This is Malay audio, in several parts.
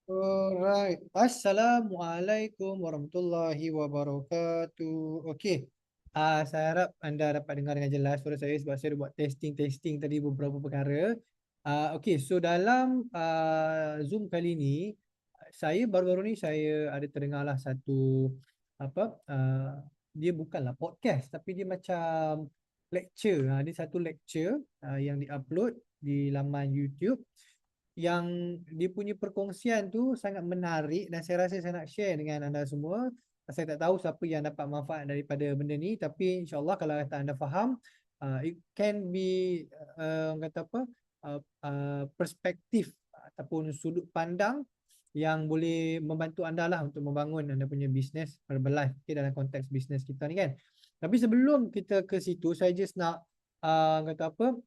Alright. Assalamualaikum warahmatullahi wabarakatuh. Okey. Saya harap anda dapat dengar dengan jelas suara saya sebab saya dah buat testing tadi beberapa perkara. Okey, so dalam Zoom kali ini saya baru-baru ni saya ada terdengarlah satu apa dia bukanlah podcast tapi dia macam lecture. Dia satu lecture yang diupload di laman YouTube yang dia punya perkongsian tu sangat menarik dan saya rasa saya nak share dengan anda semua. Saya tak tahu siapa yang dapat manfaat daripada benda ni tapi insyaAllah kalau kata anda faham, it can be orang kata apa, perspektif ataupun sudut pandang yang boleh membantu anda lah untuk membangun anda punya bisnes Herbalife, okay, dalam konteks bisnes kita ni kan. Tapi sebelum kita ke situ, saya just nak kata apa,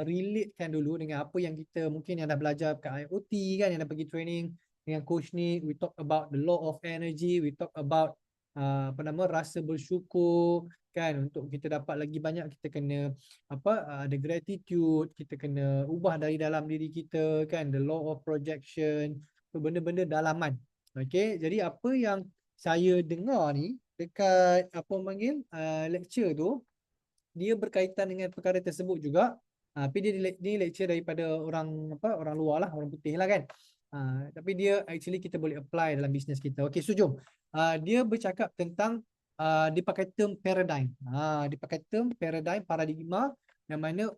relatekan dulu dengan apa yang kita mungkin yang dah belajar kat IoT kan, yang dah pergi training dengan coach ni. We talk about the law of energy, we talk about apa nama, rasa bersyukur kan. Untuk kita dapat lagi banyak, kita kena apa, ada gratitude, kita kena ubah dari dalam diri kita kan, the law of projection, benda-benda dalaman. Okay, jadi apa yang saya dengar ni dekat apa panggil lecture tu, dia berkaitan dengan perkara tersebut juga. Tapi dia lecture daripada orang apa, orang luar lah, orang putih lah kan. Tapi dia actually kita boleh apply dalam bisnes kita. Okay, so jom. Dia bercakap tentang dia pakai term paradigm. Dia pakai term paradigm, paradigma, yang mana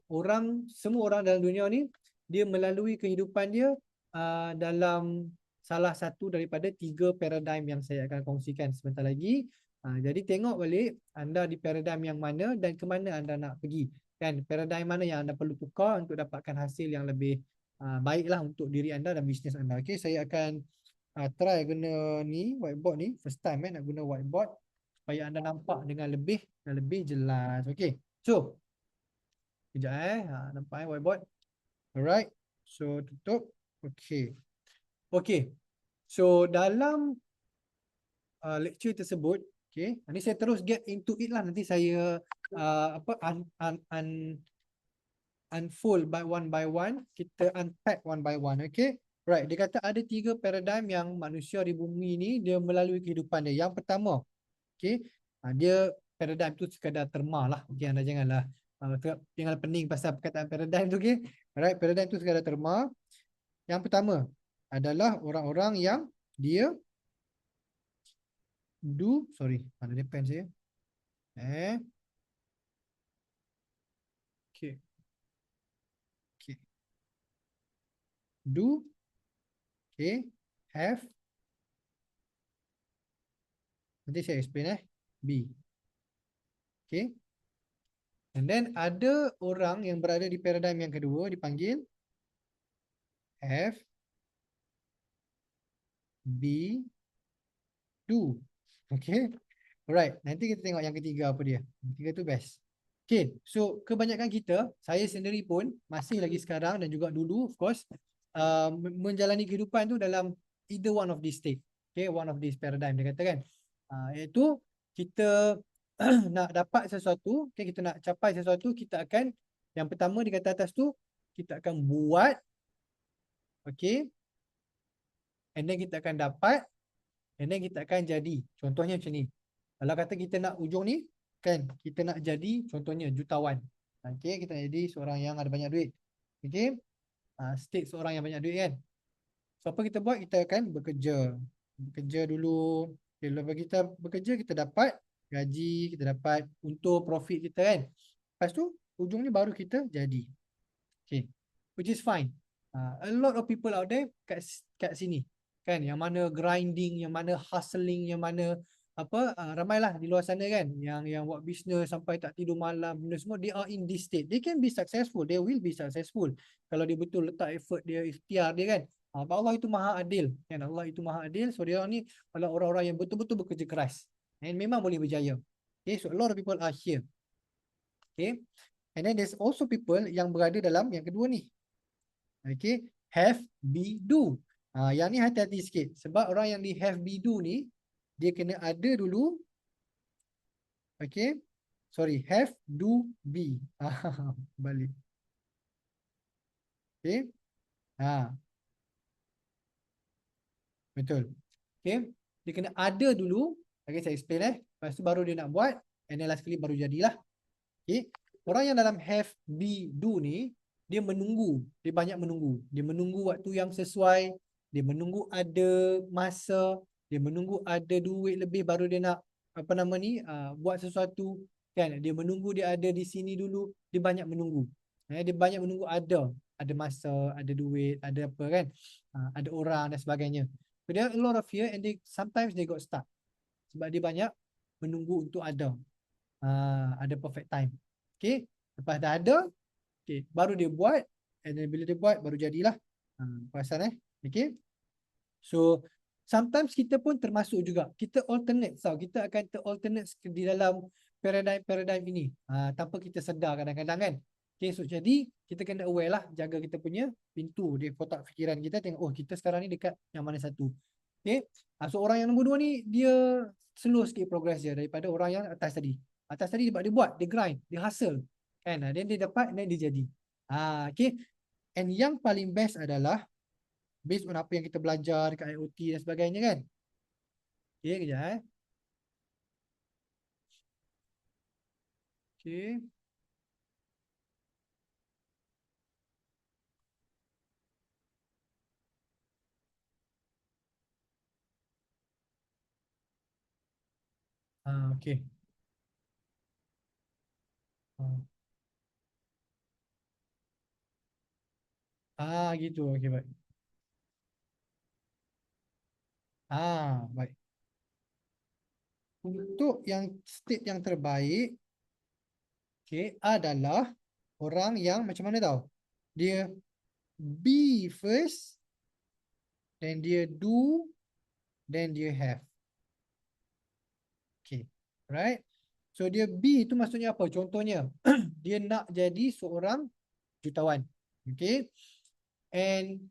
semua orang dalam dunia ni dia melalui kehidupan dia dalam salah satu daripada tiga paradigm yang saya akan kongsikan sebentar lagi. Jadi tengok balik anda di paradigm yang mana dan ke mana anda nak pergi. Kan, paradigm mana yang anda perlu tukar untuk dapatkan hasil yang lebih baiklah untuk diri anda dan bisnes anda. Okay, saya akan try guna ni, whiteboard ni. First time nak guna whiteboard supaya anda nampak dengan lebih dan lebih jelas. Okay, so sekejap nampak whiteboard. Alright, so tutup. Okay. Okay, so dalam lecture tersebut, okay, ini saya terus get into it lah. Nanti saya apa unfold by one, kita unpack one by one. Okay, right, dia kata ada tiga paradigm yang manusia di bumi ni dia melalui kehidupan dia. Yang pertama, okay, dia paradigm tu sekadar terma lah. Okay, anda janganlah janganlah pening pasal perkataan paradigm tu. Okay, right, paradigm tu sekadar terma. Yang pertama adalah orang-orang yang dia sorry, mana dia pen saya. Okay, okay. Do, okay, have, nanti saya explain be. Okay, and then ada orang yang berada di paradigm yang kedua dipanggil have, be, do. Okay, alright, nanti kita tengok yang ketiga apa dia. Yang ketiga tu best. Okay, so kebanyakan kita, saya sendiri pun masih lagi sekarang dan juga dulu of course, menjalani kehidupan tu dalam either one of these state. Okay, one of these paradigm dia kata kan. Iaitu kita nak dapat sesuatu, okay, kita nak capai sesuatu, kita akan, yang pertama di kata atas tu, kita akan buat, okay, and then kita akan dapat, and then kita akan jadi. Contohnya macam ni. Kalau kata kita nak ujung ni, kan, kita nak jadi contohnya jutawan. Okay, kita nak jadi seorang yang ada banyak duit. Okay, state seorang yang banyak duit kan. So apa kita buat? Kita akan bekerja. Bekerja dulu. Okay, lepas kita bekerja, kita dapat gaji, kita dapat untung, profit kita kan. Lepas tu, ujungnya baru kita jadi. Okay, which is fine. A lot of people out there kat sini kan, yang mana grinding, yang mana hustling, yang mana apa, ramailah di luar sana kan, yang buat business sampai tak tidur malam, benda semua, they are in this state. They can be successful, they will be successful kalau dia betul letak effort dia, ikhtiar dia kan. Allah itu maha adil kan, Allah itu maha adil. So dia ni adalah orang-orang yang betul-betul bekerja keras and memang boleh berjaya. Okay, so a lot of people are here. Okay, and then there's also people yang berada dalam yang kedua ni. Okay, have, be, do. Yang ni hati-hati sikit. Sebab orang yang di have, be, do ni, dia kena ada dulu. Okay, sorry, have, do, be. Balik. Okay. Betul. Okay. Dia kena ada dulu. Okay, saya explain Lepas tu baru dia nak buat. And then last kali baru jadilah. Okay. Orang yang dalam have, be, do ni, dia menunggu. Dia banyak menunggu. Dia menunggu waktu yang sesuai. Dia menunggu ada masa. Dia menunggu ada duit lebih baru dia nak apa nama ni buat sesuatu. Kan? Dia menunggu dia ada di sini dulu. Dia banyak menunggu. Dia banyak menunggu ada masa, ada duit, ada apa kan? Ada orang dan sebagainya. So there are a lot of fear and sometimes they got stuck. Sebab dia banyak menunggu untuk ada perfect time. Okay. Lepas dah ada, okay, baru dia buat. And then bila dia buat, baru jadilah. Perasan Okay. So, sometimes kita pun termasuk juga. Kita alternate. Kita akan ter-alternate di dalam paradigm ini. Tanpa kita sedar kadang-kadang kan. Okay, so jadi kita kena aware lah. Jaga kita punya pintu di kotak fikiran kita. Tengok, oh kita sekarang ni dekat yang mana satu. Okay. So orang yang nombor 2 ni, dia slow sikit progress dia daripada orang yang atas tadi. Atas tadi dia buat, dia grind, dia hustle. Kan? Dan dia dapat, dan dia jadi. Okay. And yang paling best adalah based on apa yang kita belajar dekat IoT dan sebagainya kan. Okay, kejap Okay. Okay. Gitu. Okay, baik. Baik. Untuk yang state yang terbaik, okay, adalah orang yang macam mana tau? Dia be first, then dia do, then dia have. Okay, right? So dia be itu maksudnya apa? Contohnya, dia nak jadi seorang jutawan. Okay. And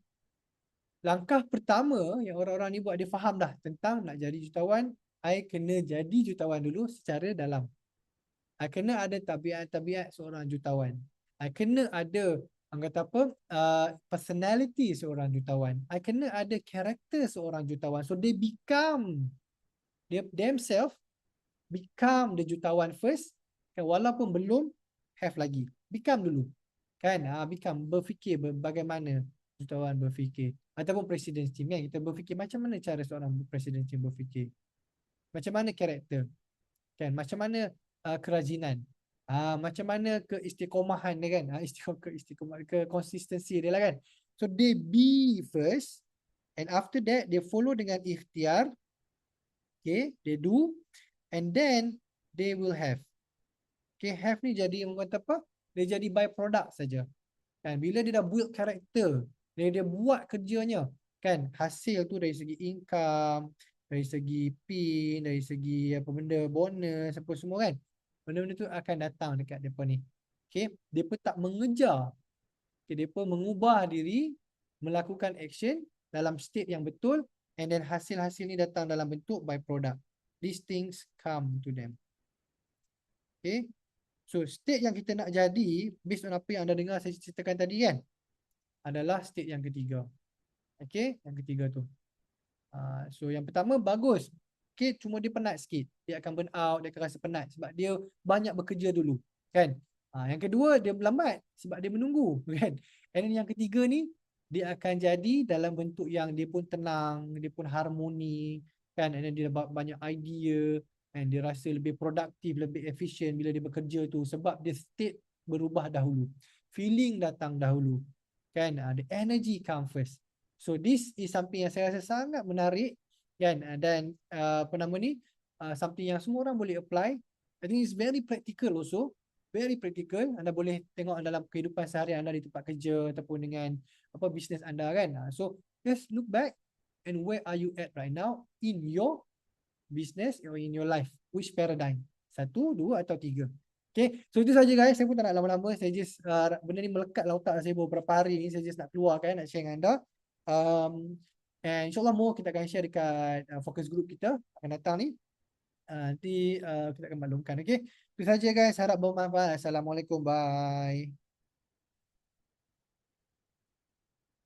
langkah pertama yang orang-orang ni buat, dia faham dah tentang nak jadi jutawan. I kena jadi jutawan dulu secara dalam. I kena ada tabiat-tabiat seorang jutawan. I kena ada kata apa, personality seorang jutawan. I kena ada karakter seorang jutawan. So they become, themselves become the jutawan first, kan, walaupun belum have lagi. Become dulu. Kan? Become, berfikir bagaimana jutawan berfikir. Ataupun presiden team kan, kita berfikir macam mana cara seorang presiden team berfikir. Macam mana karakter. Kan? Macam mana kerajinan. Macam mana keistiqomahan dia kan. Consistency dia lah kan. So they be first, and after that they follow dengan ikhtiar. Okay, they do, and then they will have. Okay, have ni jadi orang kata apa? Dia jadi byproduct saja. Kan, bila dia dah build karakter, dia buat kerjanya, kan, hasil tu dari segi income, dari segi PIN, dari segi apa benda, bonus, apa semua kan, benda-benda tu akan datang dekat depa ni. Okay, depa tak mengejar. Okay, depa mengubah diri, melakukan action dalam state yang betul, and then hasil-hasil ni datang dalam bentuk byproduct. These things come to them. Okay, so state yang kita nak jadi, based on apa yang anda dengar saya ceritakan tadi kan, adalah state yang ketiga. Okay, yang ketiga tu. So yang pertama bagus. Okay, cuma dia penat sikit. Dia akan burn out, dia akan rasa penat sebab dia banyak bekerja dulu. Kan? Yang kedua, dia lambat sebab dia menunggu. Kan? And then yang ketiga ni, dia akan jadi dalam bentuk yang dia pun tenang, dia pun harmoni. Kan? And then dia banyak idea. And dia rasa lebih produktif, lebih efisien bila dia bekerja tu. Sebab dia state berubah dahulu. Feeling datang dahulu. Kan? The energy come first. So this is something yang saya rasa sangat menarik kan, dan apa nama ni, something yang semua orang boleh apply. I think it's very practical also. Very practical. Anda boleh tengok dalam kehidupan seharian anda di tempat kerja ataupun dengan apa bisnes anda kan. So just look back and where are you at right now in your business or in your life. Which paradigm? 1, 2 atau 3? Okay, so itu saja guys. Saya pun tak nak lama-lama. Saya just benda ni melekat dalam otak saya beberapa hari ni. Saya just nak keluarkan, nak share dengan anda. And insyaAllah more kita akan share dekat focus group kita akan datang ni. Nanti kita akan maklumkan. Okay, itu saja guys. Harap bermanfaat. Assalamualaikum. Bye.